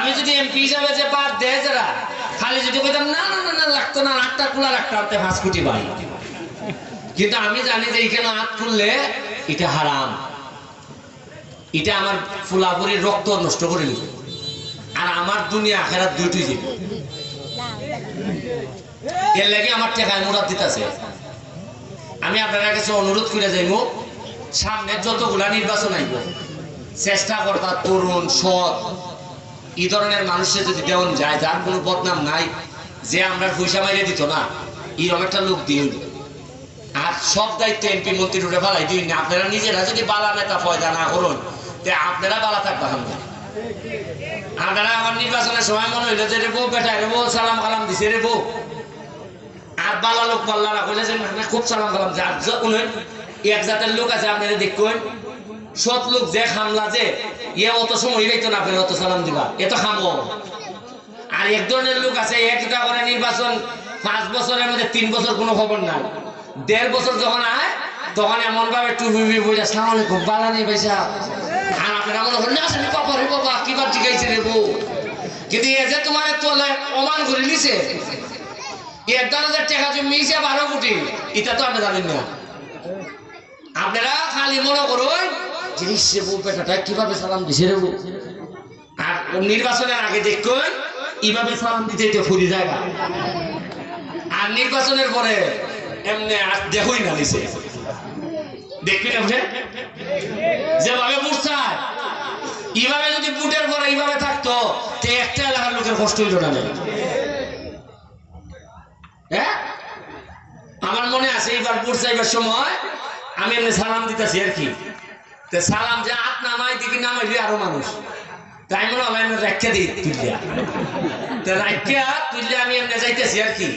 আমি যদি এমপি হিসাবে যে বাদ দেয় যারা খালি যদি কইতাম না না না না লাগতো না, 8টা কুলা রাখতাম 5 কোটি বাড়ি, কিন্তু আমি জানি যে এখানে হাত তুললে এটা হারাম, এটা আমার ফুলাপুরির রক্ত নষ্ট করে নিব, আর আমার দুনিয়া আখেরাত দুইটি যাবে। এর লাগে আমার টেকায় মুরাদ দিতেছে। আমি আপনার কাছে অনুরোধ করে যাইব, সামনে যতগুলা নির্বাচন আইব চেষ্টা করবা তরুণ সৎ এই ধরনের মানুষের যদি দেওয়ান যায়, যার কোনো বদনাম নাই, যে আমরা পয়সা মাইরে দিত না, এরকম একটা লোক দিয়ে। আর সব দায়িত্ব এমপি মন্ত্রী উঠে ফেলাই দিন না। আপনারা নিজেরা যদি বালা নেতা ফয়দা না করুন, তে আপনারা বালা থাকবেন না। আপনারা আমার নির্বাচনের সময় মনে হইলো যে রে বউ বেটা রে বউ সালাম কালাম দিছে রে বউ, আর বালা লোক পাল্লা না কইলে যে খুব সালাম কালাম যার এক জাতের লোক আছে আপনারা দেখুন, সৎ লোক যে খামলা যে ইয়ে অত সময় হইতো না, আপনারা অত সালাম দিবা, এত খামো। আর এক ধরনের লোক আছে একটা করে নির্বাচন 5 বছরের মধ্যে 3 বছর কোনো খবর নাই, 1.5 বছর যখন আয় তখন এমন ভাবে টুপি বইটা আসসালামু আলাইকুম বালা নেই পয়সা, আর আপনারা মনে করেন না আসলে বাবা রে বাবা কিবার জিগাইছে রে বউ, কিন্তু এ যে তোমার তোলে অমান করে নিছে, 1,000 টাকা জমিয়েছে 12 কোটি, এটা তো আপনি জানেন না। আপনারা খালি মনে করুন জিনিস রে বউ বেটাটা কিভাবে সালাম দিছে রে বউ, আর নির্বাচনের আগে দেখুন এইভাবে সালাম দিতে তো ফুরি জায়গা, আর নির্বাচনের পরে এমনি আর দেখই না নিছে, দেখবি না যেভাবে বুঝছায় এইভাবে যদি বুটের পরে এইভাবে থাকতো তো একটা এলাকার লোকের কষ্ট হইল না। হ্যাঁ, আমার মনে আছে এইবার বুট চাইবার সময় আমি এমনি সালাম দিতেছি আর কি, সালাম যে হাত নামাই দিকে নামাইলি আরো মানুষ, তাই মনে হয় রেখা দিই তুলিয়া, রাখিয়া তুললে আমি এমনি যাইতেছি আর কি,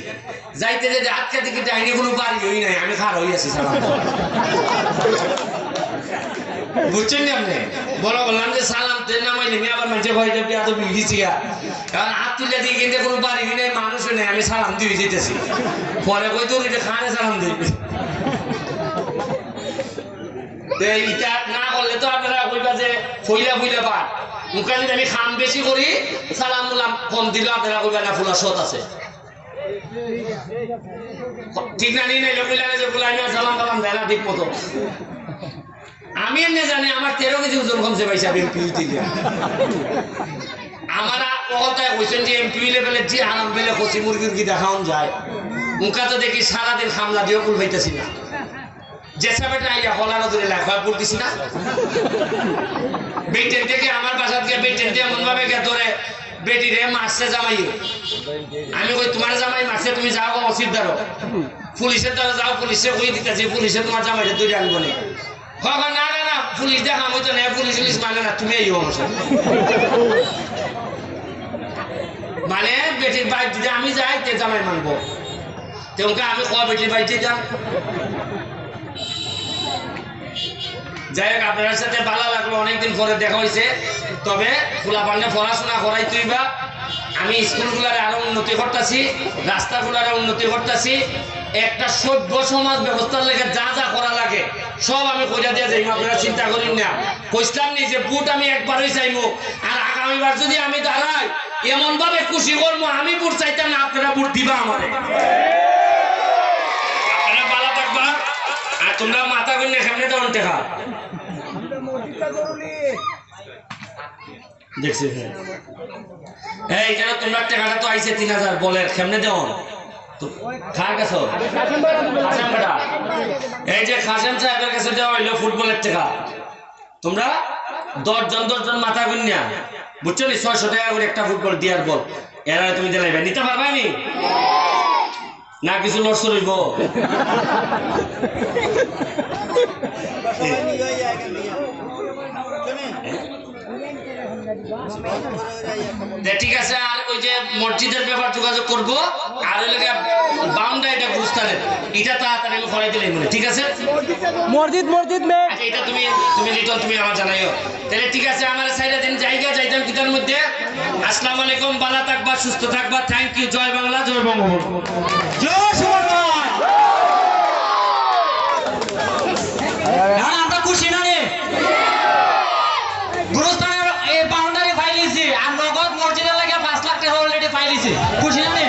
যাইতে যেতে আটকা দিকে ডাইনি কোনো বাড়ি হই নাই, আমি খার হই আছি সালাম। বুঝছেন না আপনি, বললাম যে সালাম নামাইলে আমি আবার মানুষের ভয় যাবি এত বিগিছি গা, কারণ হাত তুলে দিয়ে কিন্তু কোনো বাড়ি নেই মানুষও নেই, আমি সালাম দিয়ে যেতেছি, পরে কই তো খানে সালাম দিবি। ইটা না করলে তো আপনারা কইবা যে ফইলা ফইলা পাট, মুখে যদি আমি খাম বেশি করি সালাম মুলাম কম দিল আপনারা কইবা না ফুলা সৎ আছে, ঠিক না? নিয়ে নাইলে কইলা যে ফুলা সালাম কালাম দেয় না ঠিক মতো। আমি এমনি জানি আমার 13 কেজি ওজন কমছে পাইছে এমপি দিলে, আমার কথায় কইছেন যে এমপি লেভেলে যে আরাম পেলে কচি মুরগির কি দেখাও যায়, মুখা তো দেখি সারাদিন খামলা দিয়েও কুল পাইতেছি না, যেসা বেটা আইয়া হলানো ধরে লেখা পড়তেছি না, বেটেন থেকে আমার বাসা থেকে বেটেন দিয়ে এমন ভাবে ধরে বেটি রে মারছে জামাই, আমি কই তোমার জামাই মারছে তুমি যাও অসির দ্বারো, পুলিশের দ্বারা যাও, পুলিশে কই দিতেছি পুলিশে তোমার জামাইটা ধরে আনবো না, না না না পুলিশ দেখা হইতো না, পুলিশ পুলিশ মানে না, তুমি এই আমার সাথে মানে বেটির বাইক যদি আমি যাই তে জামাই মানবো, তেমনকে আমি ক বেটির বাড়িতে যান। যাই হোক, আপনার সাথে ভালো লাগলো, অনেকদিন পরে দেখা হয়েছে, তবে ফুলাপান্ডে পড়াশোনা করাই তুইবা, আমি স্কুলগুলারে আরো উন্নতি করতেছি, রাস্তাগুলারে উন্নতি করতেছি, একটা সভ্য সমাজ ব্যবস্থার লেগে যা যা করা লাগে সব আমি কইরা দিয়ে যাই, আপনারা চিন্তা করেন না। কইলাম নি যে বুট আমি একবারই চাইবো, আর আগামীবার যদি আমি দাঁড়াই এমন ভাবে খুশি করবো, আমি বুট চাইতাম না আপনারা বুট দিবা আমারে, আপনারা ভালো থাকবা, আর তোমরা মাথা কইলে সামনে দেওয়ান টেকা দেখছি। হ্যাঁ, এইখানে তোমরা টাকাটা তো আইছে 3,000 বলের কেমনে দেওয়ান খার কাছে, এই যে খাসেম সাহেবের কাছে দেওয়া হইলো ফুটবলের টাকা, তোমরা 10 জন মাথা গুনিয়া বুঝছো নি 600 টাকা করে একটা ফুটবল দিয়ার বল, এরা তুমি দিলাইবে, নিতে পারবা নি না কিছু লস হইব? ঠিক আছে, আর ওই যে মসজিদের ব্যাপার যোগাযোগ করবো, আর ওই লাগে বাউন্ডা এটা বুঝতে এটা তাড়াতাড়ি আমি করাই দিলে মনে, ঠিক আছে? মসজিদ আচ্ছা, এটা তুমি লিটন তুমি আমার জানাইও তাহলে, ঠিক আছে? আমার সাইডে দিন জায়গা যাইতাম কিতার মধ্যে। আসসালামু আলাইকুম, ভালো থাকবা, সুস্থ থাকবা, থ্যাংক ইউ, জয় বাংলা, জয় বঙ্গবন্ধু, আমরা খুশি না রে, গুরুস্থানের এই বাউন্ডারি ফাইলিছি আর নগদ মসজিদে লিছি খুশি না নে